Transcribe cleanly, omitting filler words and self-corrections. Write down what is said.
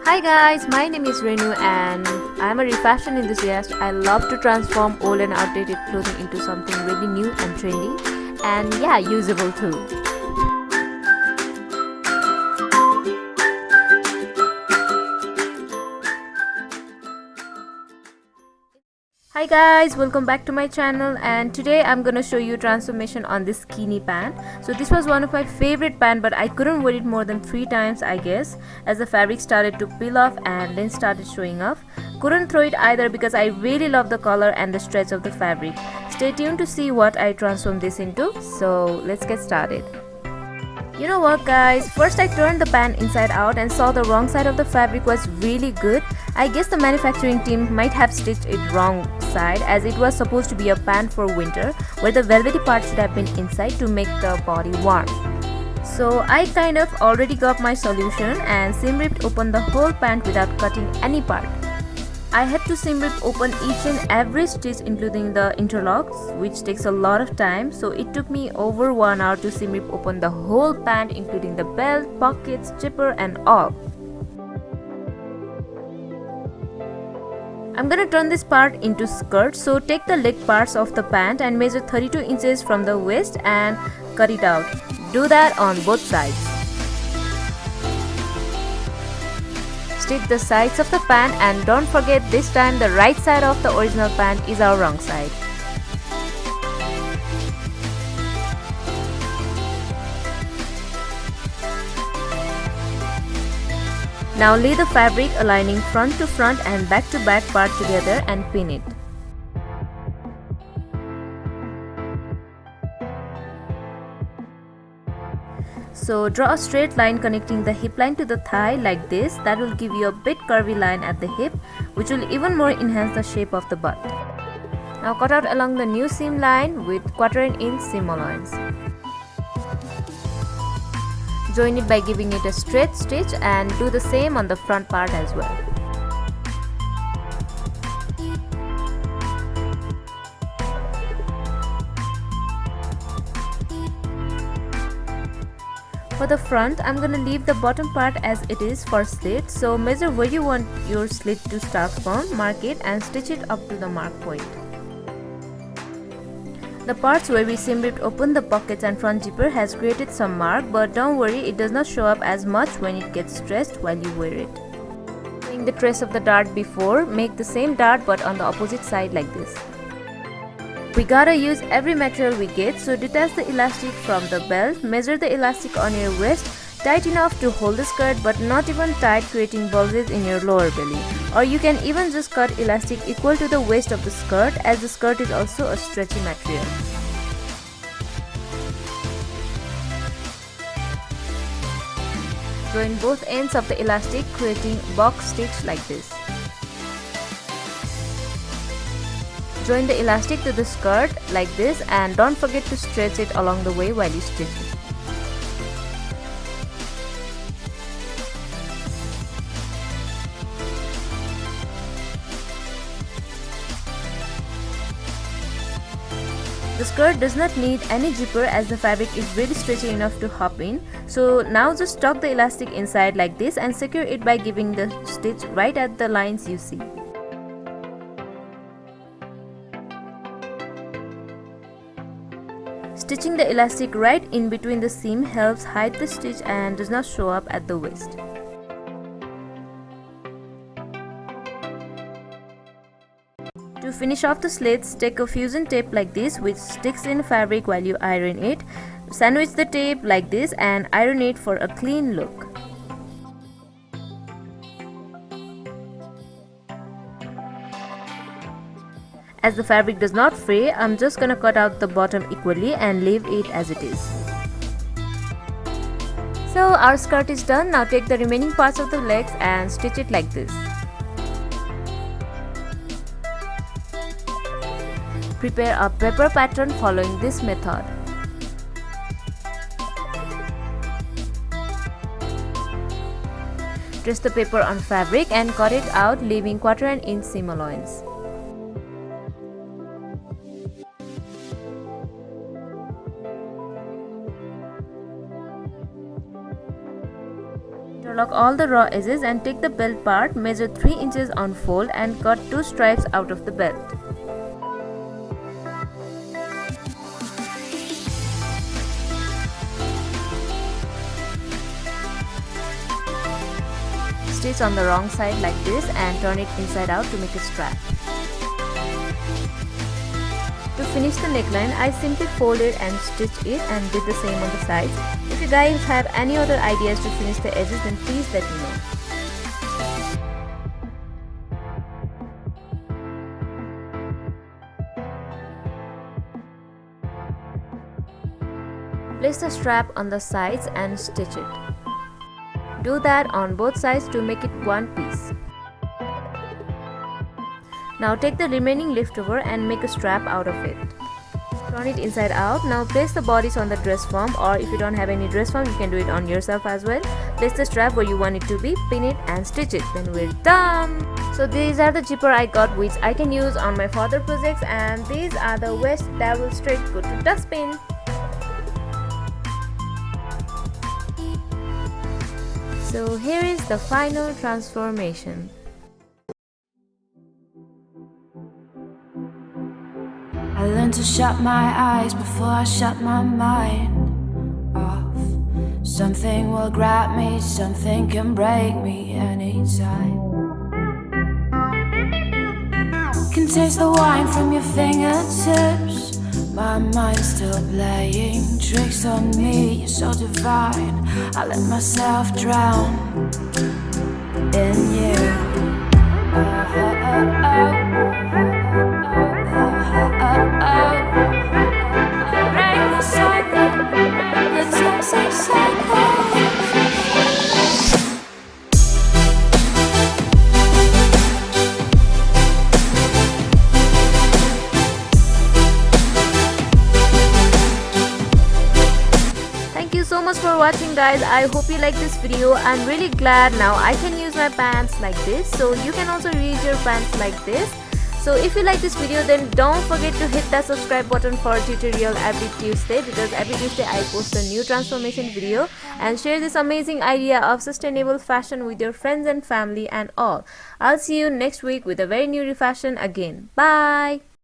Hi guys, my name is Renu and I'm a refashion enthusiast. I love to transform old and outdated clothing into something really new and trendy and usable too. Hi guys, welcome back to my channel, and today I'm gonna show you transformation on this skinny pant. So this was one of my favorite pant, but I couldn't wear it more than 3 times I guess, as the fabric started to peel off and then started showing off. Couldn't throw it either because I really love the color and the stretch of the fabric. Stay tuned to see what I transform this into. So let's get started. You know what guys, first I turned the pant inside out and saw the wrong side of the fabric was really good. I guess the manufacturing team might have stitched it wrong side, as it was supposed to be a pant for winter where the velvety part should have been inside to make the body warm. So I kind of already got my solution and seam ripped open the whole pant without cutting any part. I had to seam rip open each and every stitch including the interlocks, which takes a lot of time, so it took me over 1 hour to seam rip open the whole pant including the belt, pockets, zipper and all. I'm gonna turn this part into skirt, so take the leg parts of the pant and measure 32 inches from the waist and cut it out. Do that on both sides. Stitch the sides of the pant, and don't forget this time the right side of the original pant is our wrong side. Now lay the fabric aligning front to front and back to back part together and pin it. So draw a straight line connecting the hip line to the thigh like this. That will give you a bit curvy line at the hip, which will even more enhance the shape of the butt. Now cut out along the new seam line with 1/4 inch seam allowance. Join it by giving it a straight stitch and do the same on the front part as well. For the front, I'm gonna leave the bottom part as it is for slit, so measure where you want your slit to start from, mark it and stitch it up to the mark point. The parts where we seam ripped open the pockets and front zipper has created some mark, but don't worry, it does not show up as much when it gets stretched while you wear it. Doing the trace of the dart before, make the same dart but on the opposite side like this. We gotta use every material we get, so detach the elastic from the belt, measure the elastic on your waist, tight enough to hold the skirt but not even tight, creating bulges in your lower belly. Or you can even just cut elastic equal to the waist of the skirt, as the skirt is also a stretchy material. Join both ends of the elastic, creating box stitch like this. Join the elastic to the skirt like this and don't forget to stretch it along the way while you stitch it. The skirt does not need any zipper as the fabric is really stretchy enough to hop in. So now just tuck the elastic inside like this and secure it by giving the stitch right at the lines you see. Stitching the elastic right in between the seam helps hide the stitch and does not show up at the waist. To finish off the slits, take a fusion tape like this which sticks in fabric while you iron it. Sandwich the tape like this and iron it for a clean look. As the fabric does not fray, I'm just gonna cut out the bottom equally and leave it as it is. So our skirt is done. Now take the remaining parts of the legs and stitch it like this. Prepare a paper pattern following this method. Trace the paper on fabric and cut it out, leaving 1/4 inch seam allowance. Unlock all the raw edges and take the belt part, measure 3 inches on fold and cut 2 stripes out of the belt. Stitch on the wrong side like this and turn it inside out to make a strap. To finish the neckline, I simply fold it and stitch it and did the same on the sides. If you guys have any other ideas to finish the edges, then please let me know. Place the strap on the sides and stitch it. Do that on both sides to make it one piece. Now take the remaining leftover and make a strap out of it. Turn it inside out. Now place the bodice on the dress form, or if you don't have any dress form, you can do it on yourself as well. Place the strap where you want it to be, pin it and stitch it. Then we're done. So these are the zipper I got which I can use on my further projects, and these are the waist that will straight go to dustbin. So here is the final transformation. I learned to shut my eyes before I shut my mind off. Something will grab me, something can break me anytime. Can taste the wine from your fingertips. My mind's still playing tricks on me. You're so divine, I let myself drown in you. Break the cycle, the toxic cycle. Thank you so much for watching, guys. I hope you like this video. I'm really glad now I can use my pants like this, so you can also reuse your pants like this. So if you like this video, then don't forget to hit that subscribe button for a tutorial every Tuesday, because every Tuesday I post a new transformation video, and share this amazing idea of sustainable fashion with your friends and family and all. I'll see you next week with a very new refashion again. Bye.